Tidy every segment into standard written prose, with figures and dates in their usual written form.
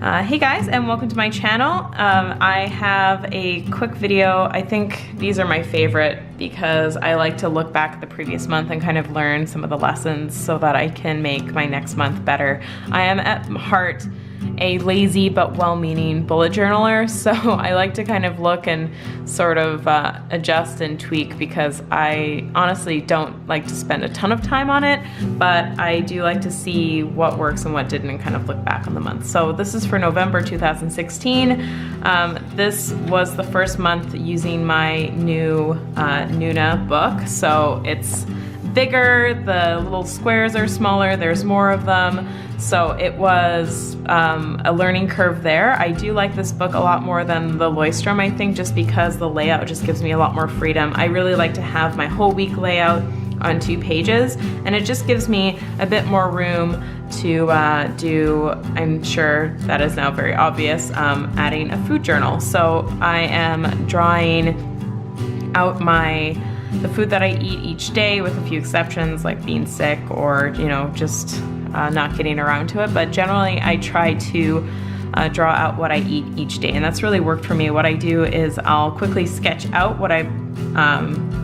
Hey guys, and welcome to my channel. I have a quick video. I think these are my favorite because I like to look back at the previous month and kind of learn some of the lessons so that I can make my next month better. I am at heart a lazy but well-meaning bullet journaler, so I like to kind of look and sort of adjust and tweak because I honestly don't like to spend a ton of time on it, but I do like to see what works and what didn't and kind of look back on the month. So this is for November 2016. This was the first month using my new Nuna book, so it's bigger, the little squares are smaller, there's more of them. So it was a learning curve there. I do like this book a lot more than the Leuchtturm, I think, just because the layout just gives me a lot more freedom. I really like to have my whole week layout on 2 pages, and it just gives me a bit more room to do, I'm sure that is now very obvious, adding a food journal. So I am drawing out the food that I eat each day, with a few exceptions like being sick or, you know, just not getting around to it. But generally I try to draw out what I eat each day, and that's really worked for me. What I do is I'll quickly sketch out what I've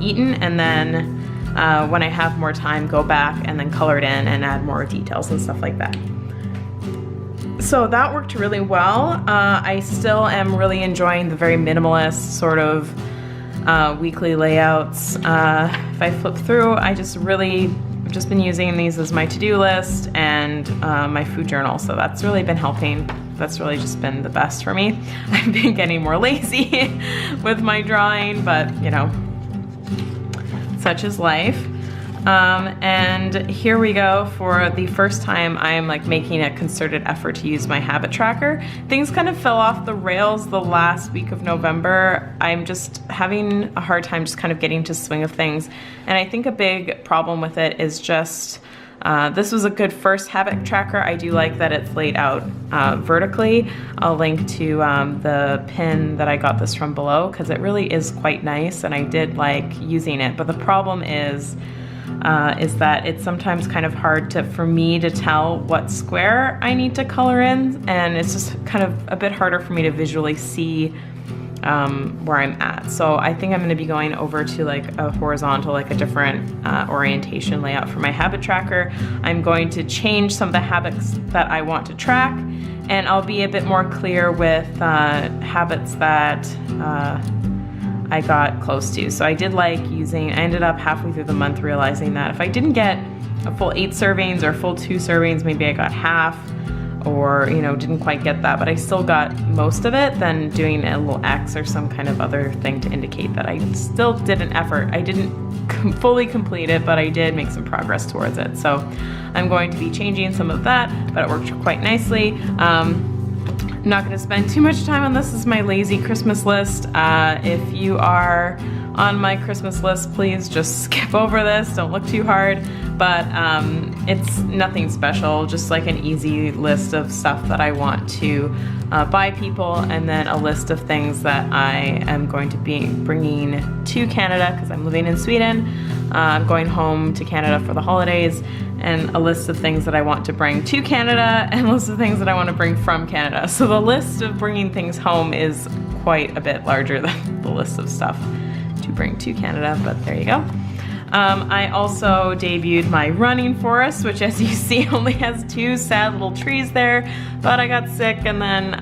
eaten, and then when I have more time, go back and then color it in and add more details and stuff like that. So that worked really well. I still am really enjoying the very minimalist sort of weekly layouts. If I flip through, I've just been using these as my to-do list and my food journal, so that's really been helping. That's really just been the best for me. I've been getting more lazy with my drawing, but you know, such is life. And here we go. For the first time, I'm like making a concerted effort to use my habit tracker. Things kind of fell off the rails the last week of November. I'm just having a hard time just kind of getting to swing of things. And I think a big problem with it is just, this was a good first habit tracker. I do like that it's laid out vertically. I'll link to the pin that I got this from below because it really is quite nice and I did like using it. But the problem is that it's sometimes kind of hard for me to tell what square I need to color in, and it's just kind of a bit harder for me to visually see where I'm at. So I think I'm going to be going over to like a horizontal, like a different orientation layout for my habit tracker. I'm going to change some of the habits that I want to track, and I'll be a bit more clear with habits that I got close to. So I did like I ended up halfway through the month realizing that if I didn't get a full 8 servings or a full 2 servings, maybe I got half, or you know, didn't quite get that, but I still got most of it, then doing a little X or some kind of other thing to indicate that I still did an effort. I didn't fully complete it, but I did make some progress towards it. So I'm going to be changing some of that, but it worked quite nicely. I'm not going to spend too much time on this. This is my lazy Christmas list. If you are on my Christmas list, please just skip over this. Don't look too hard. But it's nothing special, just like an easy list of stuff that I want to buy people, and then a list of things that I am going to be bringing to Canada because I'm living in Sweden. I'm going home to Canada for the holidays, and a list of things that I want to bring to Canada and a list of things that I want to bring from Canada. So the list of bringing things home is quite a bit larger than the list of stuff to bring to Canada, but there you go. I also debuted my running forest, which as you see only has 2 sad little trees there, but I got sick, and then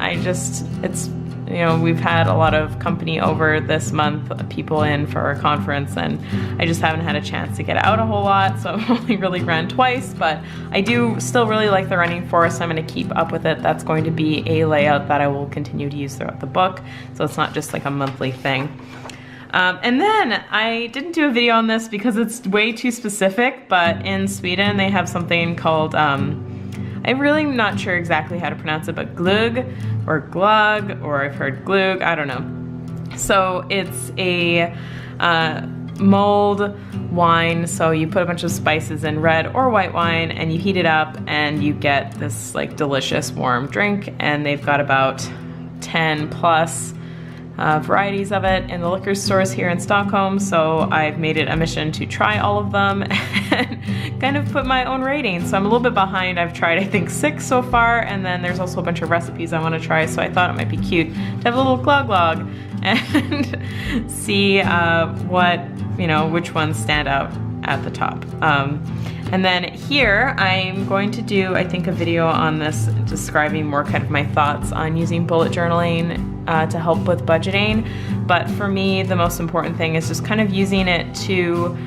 you know, we've had a lot of company over this month, people in for our conference, and I just haven't had a chance to get out a whole lot, so I've only really ran twice, but I do still really like the running forest. I'm going to keep up with it. That's going to be a layout that I will continue to use throughout the book, so it's not just like a monthly thing. And then I didn't do a video on this because it's way too specific, but in Sweden they have something called, I'm really not sure exactly how to pronounce it, but glug or glug, or I've heard glug, I don't know. So it's a mulled wine, so you put a bunch of spices in, red or white wine, and you heat it up and you get this like delicious warm drink, and they've got about 10 plus varieties of it in the liquor stores here in Stockholm, so I've made it a mission to try all of them and kind of put my own rating. So I'm a little bit behind. I've tried, I think, 6 so far, and then there's also a bunch of recipes I want to try, so I thought it might be cute to have a little glug log and see which ones stand out at the top. And then here I'm going to do, I think, a video on this describing more kind of my thoughts on using bullet journaling to help with budgeting. But for me, the most important thing is just kind of using it to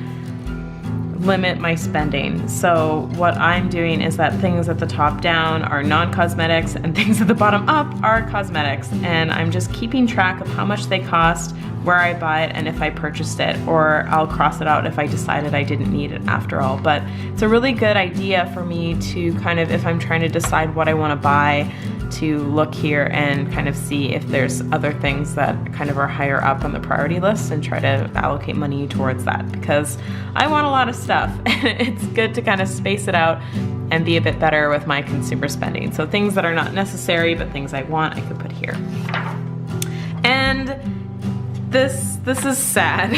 limit my spending. So what I'm doing is that things at the top down are non-cosmetics and things at the bottom up are cosmetics. And I'm just keeping track of how much they cost, where I buy it, and if I purchased it, or I'll cross it out if I decided I didn't need it after all. But it's a really good idea for me to kind of, if I'm trying to decide what I want to buy, to look here and kind of see if there's other things that kind of are higher up on the priority list and try to allocate money towards that, because I want a lot of stuff and it's good to kind of space it out and be a bit better with my consumer spending. So things that are not necessary but things I want, I could put here. And this is sad.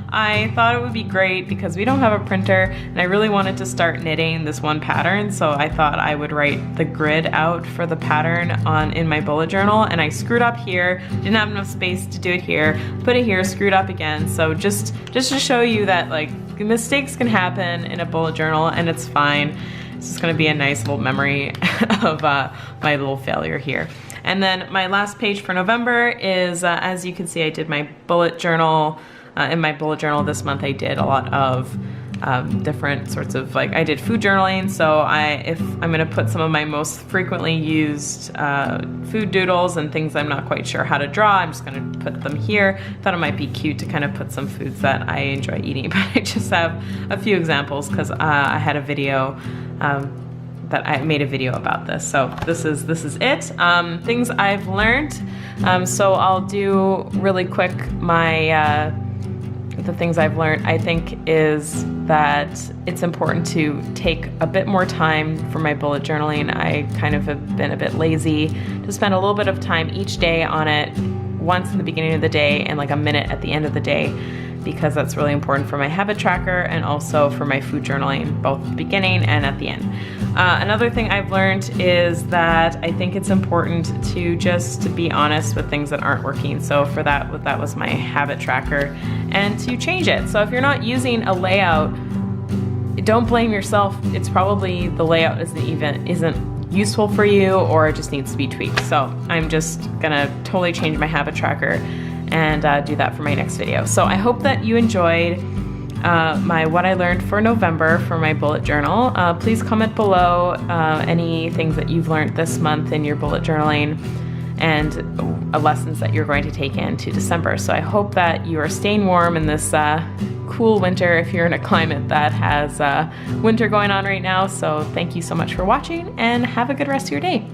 I thought it would be great because we don't have a printer and I really wanted to start knitting this one pattern, so I thought I would write the grid out for the pattern in my bullet journal, and I screwed up here, didn't have enough space to do it here, put it here, screwed up again. So just to show you that like mistakes can happen in a bullet journal and it's fine. It's just gonna be a nice little memory of my little failure here. And then my last page for November is, as you can see, I did my bullet journal. In my bullet journal this month, I did a lot of different sorts of, like, I did food journaling. So if I'm gonna put some of my most frequently used food doodles and things I'm not quite sure how to draw, I'm just gonna put them here. Thought it might be cute to kind of put some foods that I enjoy eating, but I just have a few examples because I had a video that I made a video about this. So this is it. Things I've learned. So I'll do really quick the things I've learned, I think, is that it's important to take a bit more time for my bullet journaling. I kind of have been a bit lazy to spend a little bit of time each day on it, once in the beginning of the day and like a minute at the end of the day, because that's really important for my habit tracker and also for my food journaling, both at the beginning and at the end. Another thing I've learned is that I think it's important to just be honest with things that aren't working. So for that was my habit tracker, and to change it. So if you're not using a layout, don't blame yourself. It's probably the layout isn't useful for you, or it just needs to be tweaked. So I'm just gonna totally change my habit tracker and do that for my next video. So I hope that you enjoyed what I learned for November for my bullet journal. Please comment below any things that you've learned this month in your bullet journaling and lessons that you're going to take into December. So I hope that you are staying warm in this cool winter if you're in a climate that has winter going on right now. So thank you so much for watching and have a good rest of your day.